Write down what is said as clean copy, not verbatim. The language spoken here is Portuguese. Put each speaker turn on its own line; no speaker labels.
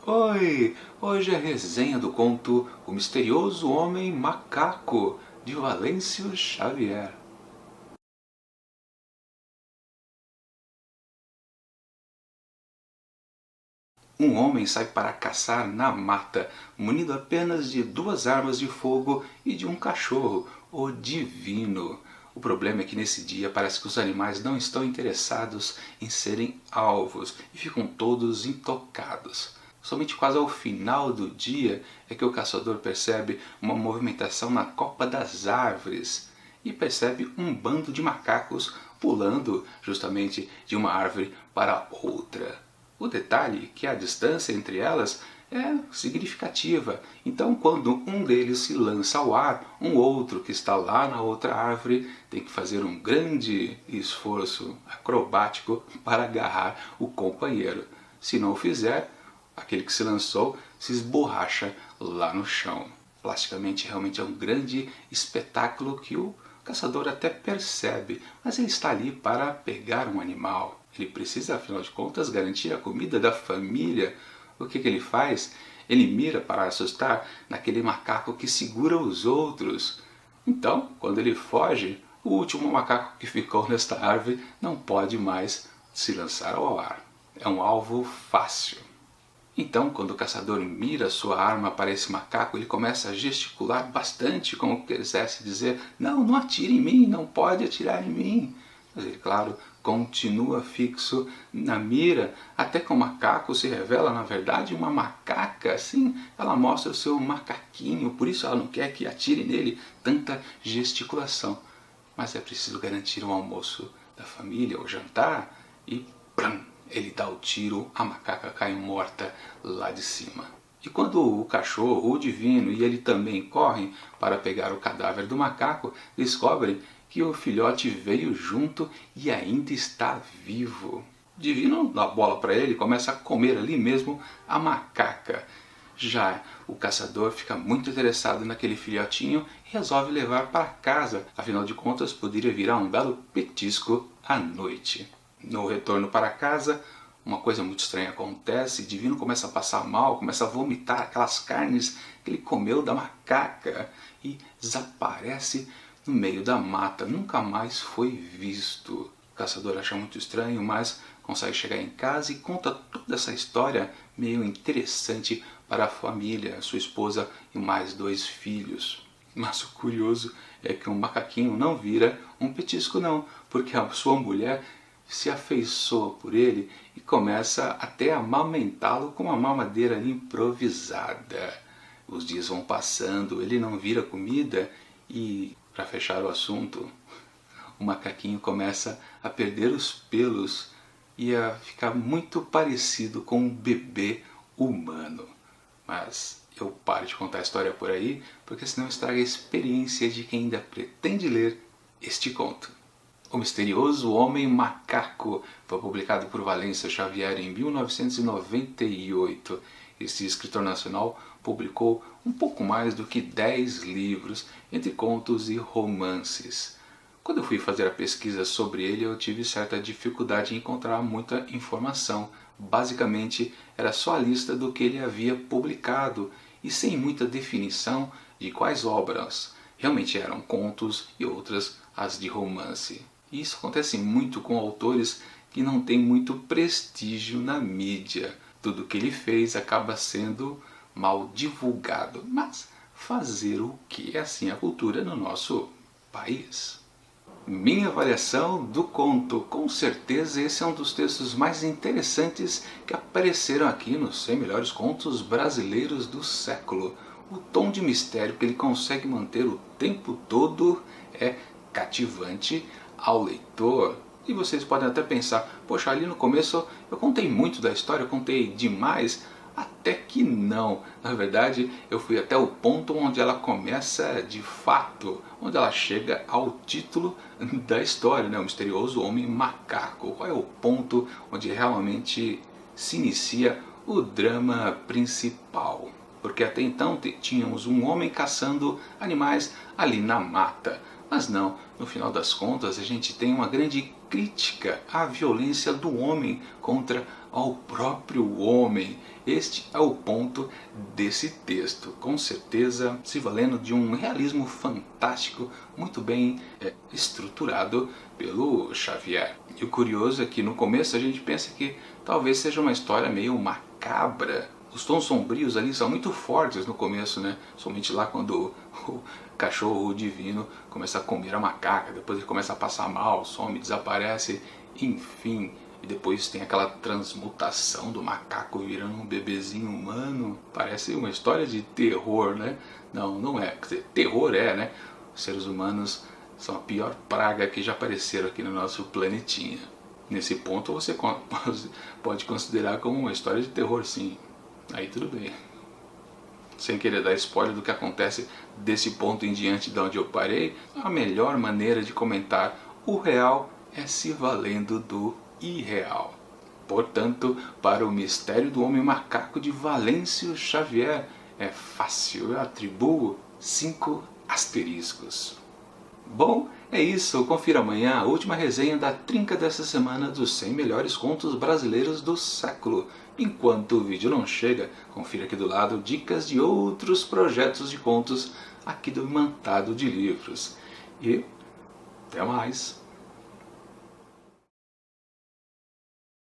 Oi! Hoje é a resenha do conto O Misterioso Homem Macaco, de Valêncio Xavier. Um homem sai para caçar na mata, munido apenas de 2 armas de fogo e de um cachorro, o Divino. O problema é que nesse dia parece que os animais não estão interessados em serem alvos e ficam todos intocados. Somente quase ao final do dia é que o caçador percebe uma movimentação na copa das árvores e percebe um bando de macacos pulando justamente de uma árvore para outra. O detalhe é que a distância entre elas é significativa, então quando um deles se lança ao ar, um outro que está lá na outra árvore tem que fazer um grande esforço acrobático para agarrar o companheiro. Se não o fizer, aquele que se lançou se esborracha lá no chão. Plasticamente realmente é um grande espetáculo que o caçador até percebe, mas ele está ali para pegar um animal. Ele precisa, afinal de contas, garantir a comida da família. O que ele faz? Ele mira para assustar naquele macaco que segura os outros. Então, quando ele foge, o último macaco que ficou nesta árvore não pode mais se lançar ao ar. É um alvo fácil. Então, quando o caçador mira sua arma para esse macaco, ele começa a gesticular bastante, como que quisesse dizer: não, não atire em mim, não pode atirar em mim. Mas ele, claro, continua fixo na mira, até que o macaco se revela, na verdade, uma macaca. Assim, ela mostra o seu macaquinho, por isso ela não quer que atire nele tanta gesticulação. Mas é preciso garantir o almoço da família, o jantar, e plam! Ele dá o tiro, a macaca cai morta lá de cima. E quando o cachorro, o Divino, e ele também correm para pegar o cadáver do macaco, descobrem que o filhote veio junto e ainda está vivo. Divino dá a bola para ele e começa a comer ali mesmo a macaca. Já o caçador fica muito interessado naquele filhotinho e resolve levar para casa, afinal de contas poderia virar um belo petisco à noite. No retorno para casa, uma coisa muito estranha acontece. Divino começa a passar mal, começa a vomitar aquelas carnes que ele comeu da macaca e desaparece no meio da mata, nunca mais foi visto. O caçador acha muito estranho, mas consegue chegar em casa e conta toda essa história meio interessante para a família, sua esposa e mais 2 filhos. Mas o curioso é que um macaquinho não vira um petisco não, porque a sua mulher se afeiçoa por ele e começa até a amamentá-lo com uma mamadeira improvisada. Os dias vão passando, ele não vira comida e, para fechar o assunto, o macaquinho começa a perder os pelos e a ficar muito parecido com um bebê humano. Mas eu paro de contar a história por aí, porque senão estraga a experiência de quem ainda pretende ler este conto. O Misterioso Homem Macaco foi publicado por Valêncio Xavier em 1998. Este escritor nacional publicou um pouco mais do que 10 livros, entre contos e romances. Quando eu fui fazer a pesquisa sobre ele, eu tive certa dificuldade em encontrar muita informação. Basicamente, era só a lista do que ele havia publicado e sem muita definição de quais obras realmente eram contos e outras as de romance. E isso acontece muito com autores que não têm muito prestígio na mídia. Tudo que ele fez acaba sendo mal divulgado. Mas fazer o que? É assim a cultura no nosso país. Minha avaliação do conto. Com certeza esse é um dos textos mais interessantes que apareceram aqui nos 100 melhores contos brasileiros do século. O tom de mistério que ele consegue manter o tempo todo é cativante ao leitor. E vocês podem até pensar: poxa, ali no começo eu contei muito da história, eu contei demais. Até que não. Na verdade, eu fui até o ponto onde ela começa de fato, onde ela chega ao título da história, né? O Misterioso Homem Macaco. Qual é o ponto onde realmente se inicia o drama principal? Porque até então tínhamos um homem caçando animais ali na mata. Mas não, No final das contas, a gente tem uma grande crítica à violência do homem contra o próprio homem. Este é o ponto desse texto, com certeza se valendo de um realismo fantástico, muito bem estruturado pelo Xavier. E o curioso é que no começo a gente pensa que talvez seja uma história meio macabra. Os tons sombrios ali são muito fortes no começo, né? Somente lá quando o cachorro divino começa a comer a macaca, depois ele começa a passar mal, some, desaparece, enfim. E depois tem aquela transmutação do macaco virando um bebezinho humano. Parece uma história de terror, né? Não, não é. Quer dizer, terror é, né? Os seres humanos são a pior praga que já apareceram aqui no nosso planetinha. Nesse ponto você pode considerar como uma história de terror, sim. Aí tudo bem. Sem querer dar spoiler do que acontece desse ponto em diante de onde eu parei, a melhor maneira de comentar o real é se valendo do irreal. Portanto, para o mistério do homem macaco de Valêncio Xavier é fácil, eu atribuo 5 asteriscos. Bom, é isso, confira amanhã a última resenha da trinca dessa semana dos 100 melhores contos brasileiros do século. Enquanto o vídeo não chega, confira aqui do lado dicas de outros projetos de contos aqui do Imantado de Livros. E até mais!